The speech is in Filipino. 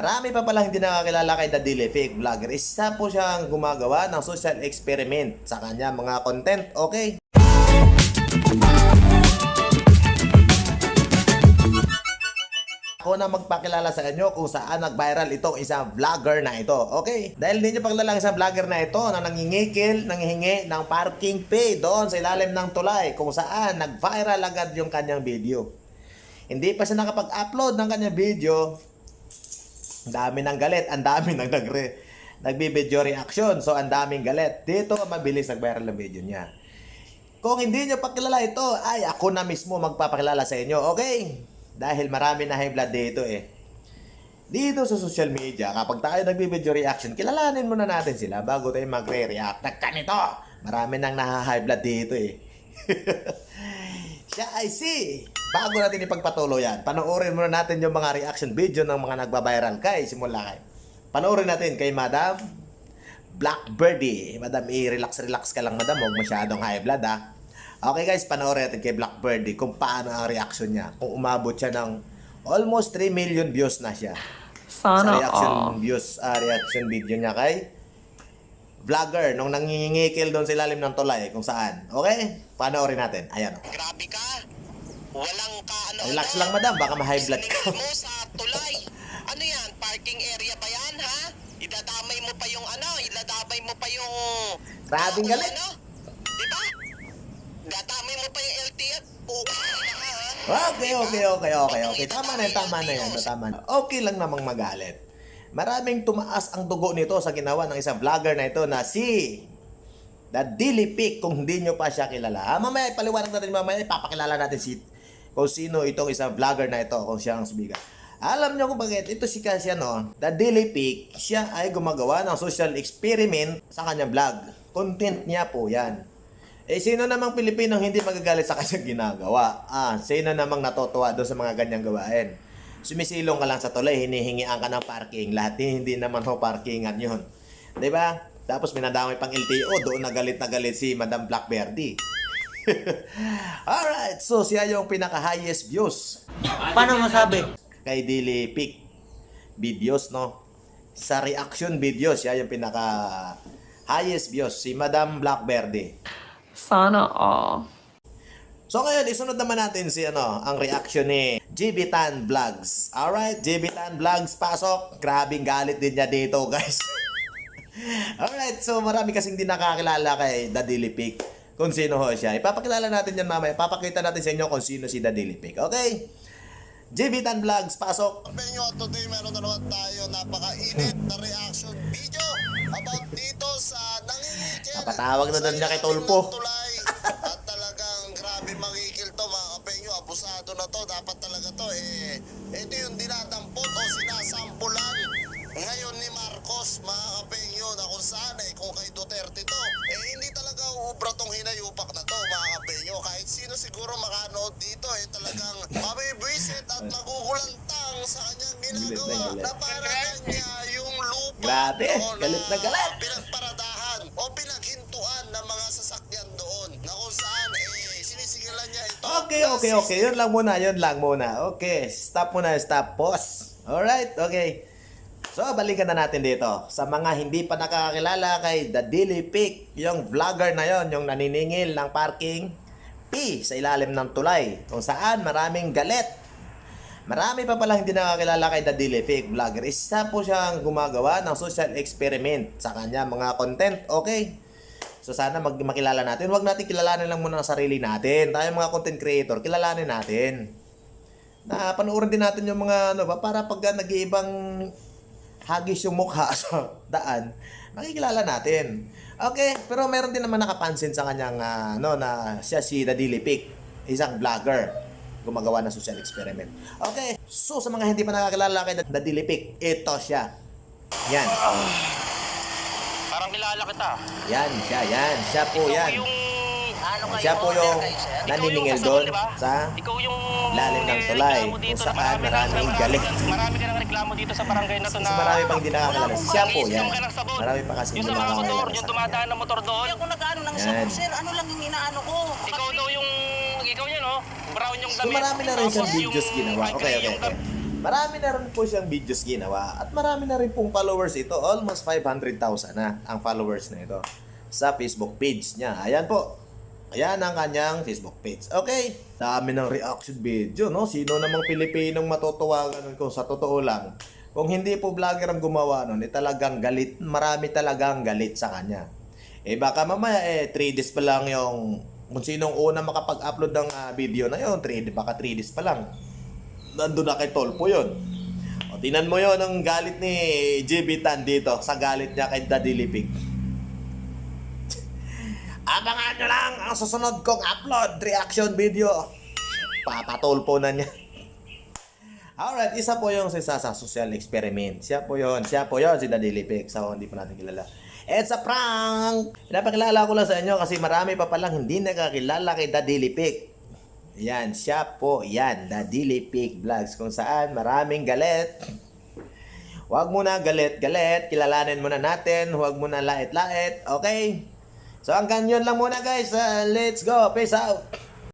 Marami pa palang hindi nakakilala kay The Daily Fake Vlogger. Isa po siyang gumagawa ng social experiment sa kanya mga content, okay? Ako na magpakilala sa inyo kung saan nag-viral itong isang vlogger na ito, okay? Dahil hindi nyo paglalang isang vlogger na ito na nangingikil, nanghihingi ng parking fee doon sa ilalim ng tulay kung saan nag-viral agad yung kanyang video. Hindi pa siya nakapag-upload ng kanyang video, ang dami ng galit, ang dami ng nagbibideo reaction. So, ang daming galit. Dito, mabilis nag-viral ang video niya. Kung hindi nyo pakilala ito, ay ako na mismo magpapakilala sa inyo, okay? Dahil marami na high blood dito eh. Dito sa social media, kapag tayo nagbibideo reaction, kilalanin muna natin sila bago tayo magre-react. Nagkanito! Marami nang naha-high blood dito eh. Siya ay si... Bago natin ipagpatuloy yan, panoorin muna natin yung mga reaction video ng mga nagbabiral kay simula kay. Panoorin natin kay Madam Blackbirdie. Madam, i-relax ka lang, Madam. Huwag masyadong high blood, ha. Okay, guys, panoorin natin kay Blackbirdie kung paano ang reaction niya. Kung umabot siya ng almost 3 million views na siya. Sana reaction video niya kay vlogger nung nangingikil doon sa ilalim ng tulay kung saan. Okay? Panoorin natin. Ayan. Grabe ka. Walang ka Relax lang, Madam. Baka ma-high blood ka. mo sa tulay. Ano yan? Parking area ba yan, ha? Idadamay mo pa yung idadamay mo pa yung... Grabing galit. Diba? Dadamay mo pa yung LTF. Okay. Tama na yan. Okay lang namang magalit. Maraming tumaas ang dugo nito sa ginawa ng isang vlogger na ito na si The Daily Fake, kung hindi nyo pa siya kilala. Mamaya, paliwanag natin mamaya, ipapakilala natin kung sino itong isang vlogger na ito, kung siya ang sumigat. Alam nyo kung bakit, ito si kasi The Daily Fake, siya ay gumagawa ng social experiment sa kanyang vlog. Content niya po yan. Eh, sino namang Pilipinong hindi magagalit sa kanyang ginagawa? Sino namang natutuwa doon sa mga ganyang gawain? Sumisilong ka lang sa tulay, hinihingian ka ng parking. Lahat hindi naman ho parkingan yun. Diba? Tapos minadamay pang LTO, doon na galit si Madam Blackbirdie. Alright, so siya yung pinaka-highest views. Paano masabi? Kay Daily Fake videos, no? Sa reaction videos, siya yung pinaka-highest views, si Madam Blackbirdie. Sana all. So ngayon, isunod naman natin ang reaction ni JB Tan Vlogs. Alright, JB Tan Vlogs, pasok. Grabing galit din niya dito, guys. Alright, so marami kasing hindi nakakilala kay The Daily Fake kung sino ho siya. Ipapakilala natin yan mamaya. Papakita natin sa inyo kung sino si The Daily Fake. Okay? JB Tan Vlogs, pasok. Penyo, today meron na naman tayo napaka-init na reaction video about dito sa nangingikil. Napatawag na doon niya kay Tolpo. At talagang grabe mangikil to mga kapenyo. Abusado na to. Dapat talaga to ito yung dinadampot o sinasampulan ngayon ni Marcos, mga kapenyo, na kung saan kung kay Duterte to, hindi talaga uubra tong hinayupak na to, mga kapenyo. Kahit sino siguro makanood dito, talagang mabibwisit at magugulantang sa kanyang ginagawa na parang niya yung lupa. Grabe, galit na galit. Pinagparadahan o pinaghintuan ng mga sasakyan doon na kung saan sinisigilan niya ito. Okay. Yun lang muna. Okay, stop. Pause. Alright, okay. So, balikan na natin dito. Sa mga hindi pa nakakakilala kay The Daily Fake, yung vlogger na yon, yung naniningil ng parking fee sa ilalim ng tulay, kung saan maraming galit. Marami pa palang hindi nakakilala kay The Daily Fake Vlogger. Isa po siyang gumagawa ng social experiment sa kanya mga content, okay? So, sana makilala natin. Huwag natin kilalanin lang muna ang sarili natin. Tayo mga content creator, kilalanin natin. Na panoorin din natin yung mga para pag nag-iibang hagis yung mukha sa daan, makikilala natin. Okay, pero meron din naman nakapansin sa kanyang na siya si The Daily Fake, isang vlogger gumagawa ng social experiment. Okay, so sa mga hindi pa nakakilala kay The Daily Fake, ito siya. Yan. Parang kilala kita. Yan. Siya po yan. Siya po yung naniningil doon sa lalim ng tulay kung saan maraming galit. Marami ka ng reklamo dito sa barangay na to na... Marami pang hindi nakakilala. Siya po yan. Marami pa kasi Yung hindi sa mga motor, nakakilala yung sa tumadaan kanya. na motor doon. Kung nag-ano ng isang sir, ano lang yung inaano ko? Ikaw daw yung... Ikaw yan, oh. Brown yung So damit. marami na rin siyang Tapos videos yung ginawa. gray Okay. yung damit. Marami na rin po siyang videos ginawa at marami na rin pong followers ito. Almost 500,000 na ang followers na ito sa Facebook page niya. Ayan po. Ayan ang kanyang Facebook page. Okay. Dami ng reaction video, no? Sino namang Pilipinong matutuwa ganun kung sa totoo lang. Kung hindi po vlogger ang gumawa nun, talagang galit. Marami talagang galit sa kanya. Baka mamaya 3 days pa lang yung kung sinong una makapag-upload ng video na yun, baka 3 days pa lang. Nandun na kay Tolpo yun. O, tinan mo yun ang galit ni JB Tan dito sa galit niya kay Daddy Lipig. Abangan nyo lang ang susunod kong upload reaction video. Papatolpo na niya. Alright, isa po yung sa social experiment. Siya po yun si Daddy Lipig. So, hindi pa natin kilala. It's a prank! Pinapakilala ko lang sa inyo kasi marami pa palang hindi nakakilala kay Daddy Lipig. Yan, siya po, yan, Daddy Lipig Vlogs, kung saan maraming galit. Huwag mo na galit, kilalanin muna natin, huwag mo na lait-lait, okay? So hanggang yun lang muna guys, let's go, peace out!